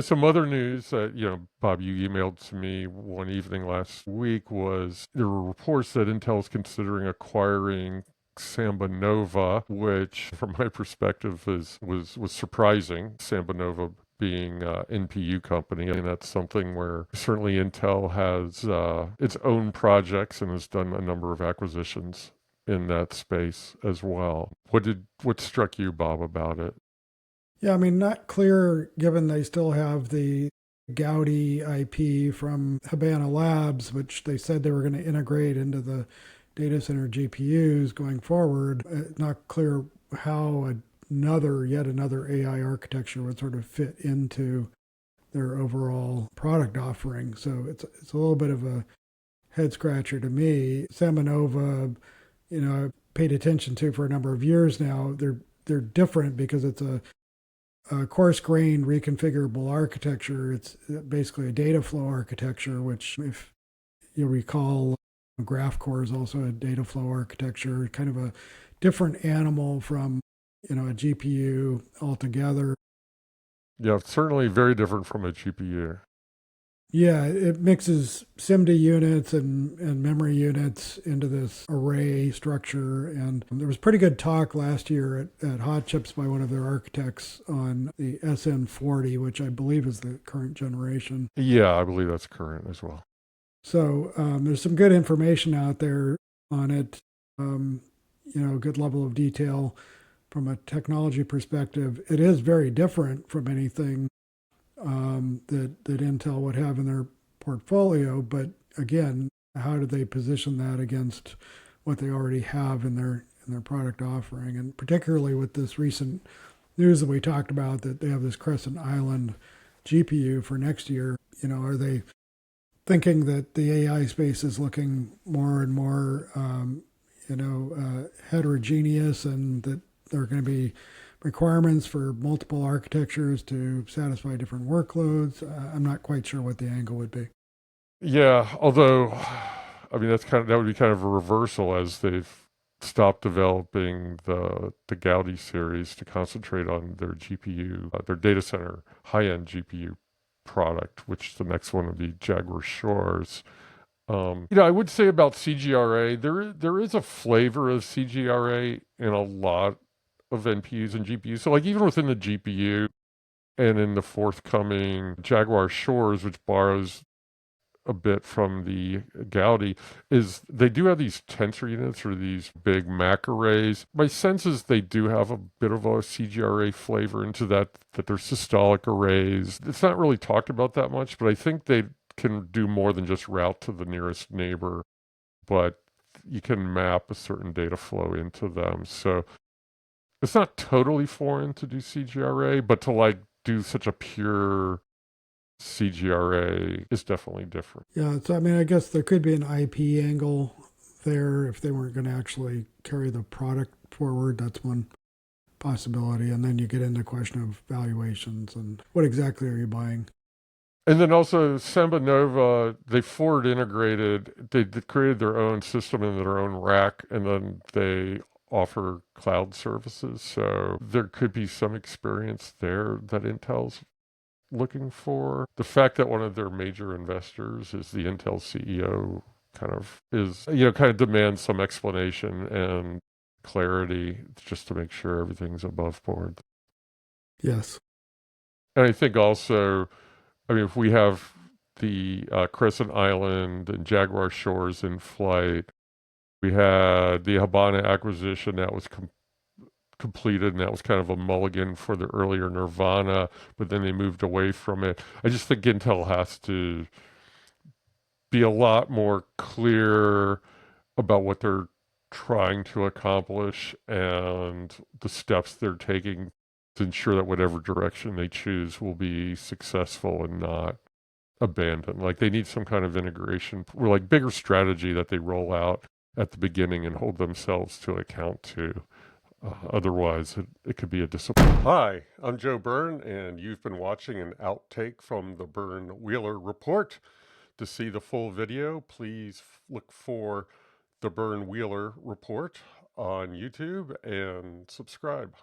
Some other news that, Bob, you emailed to me one evening last week was there were reports that Intel is considering acquiring SambaNova, which from my perspective was surprising. SambaNova being NPU company, and that's something where certainly Intel has its own projects and has done a number of acquisitions in that space as well. What struck you, Bob, about it? Yeah, I mean, not clear given they still have the Gaudi IP from Habana Labs, which they said they were going to integrate into the data center GPUs going forward. Not clear how yet another AI architecture would sort of fit into their overall product offering. So it's a little bit of a head scratcher to me. SambaNova, I've paid attention to for a number of years now. They're different because it's a coarse-grained reconfigurable architecture. It's basically a data flow architecture, which, if you recall, GraphCore is also a data flow architecture, kind of a different animal from a GPU altogether. Yeah, certainly very different from a GPU. Yeah, it mixes SIMD units and memory units into this array structure. And there was pretty good talk last year at Hot Chips by one of their architects on the SN40, which I believe is the current generation. Yeah, I believe that's current as well. So there's some good information out there on it, good level of detail from a technology perspective. It is very different from anything that Intel would have in their portfolio. But again, how do they position that against what they already have in their product offering? And particularly with this recent news that we talked about, that they have this Crescent Island GPU for next year. Are they thinking that the AI space is looking more and more, heterogeneous, and that there are going to be requirements for multiple architectures to satisfy different workloads? I'm not quite sure what the angle would be. Yeah, although, I mean, that would be kind of a reversal as they've stopped developing the Gaudi series to concentrate on their GPU, their data center high-end GPU product, which the next one would be Jaguar Shores. I would say about CGRA, there is a flavor of CGRA in a lot of NPUs and GPUs. So like even within the GPU and in the forthcoming Jaguar Shores, which borrows a bit from the Gaudi, is they do have these tensor units or these big MAC arrays. My sense is they do have a bit of a CGRA flavor into that they're systolic arrays. It's not really talked about that much, but I think they can do more than just route to the nearest neighbor, but you can map a certain data flow into them. So it's not totally foreign to do CGRA, but to like do such a pure CGRA is definitely different. Yeah, so I mean, I guess there could be an IP angle there if they weren't going to actually carry the product forward. That's one possibility. And then you get into the question of valuations and what exactly are you buying? And then also SambaNova, they forward integrated, they created their own system in their own rack, and then they offer cloud services. So there could be some experience there that Intel's looking for. The fact that one of their major investors is the Intel CEO kind of demands some explanation and clarity just to make sure everything's above board. Yes. And I think also, I mean, if we have the Crescent Island and Jaguar Shores in flight, we had the Habana acquisition that was completed, and that was kind of a mulligan for the earlier Nirvana, but then they moved away from it. I just think Intel has to be a lot more clear about what they're trying to accomplish and the steps they're taking to ensure that whatever direction they choose will be successful and not abandoned. Like they need some kind of integration or like bigger strategy that they roll out at the beginning and hold themselves to account to. Otherwise, it could be a disappointment. Hi, I'm Joe Byrne, and you've been watching an outtake from the Byrne-Wheeler Report. To see the full video, please look for the Byrne-Wheeler Report on YouTube and subscribe.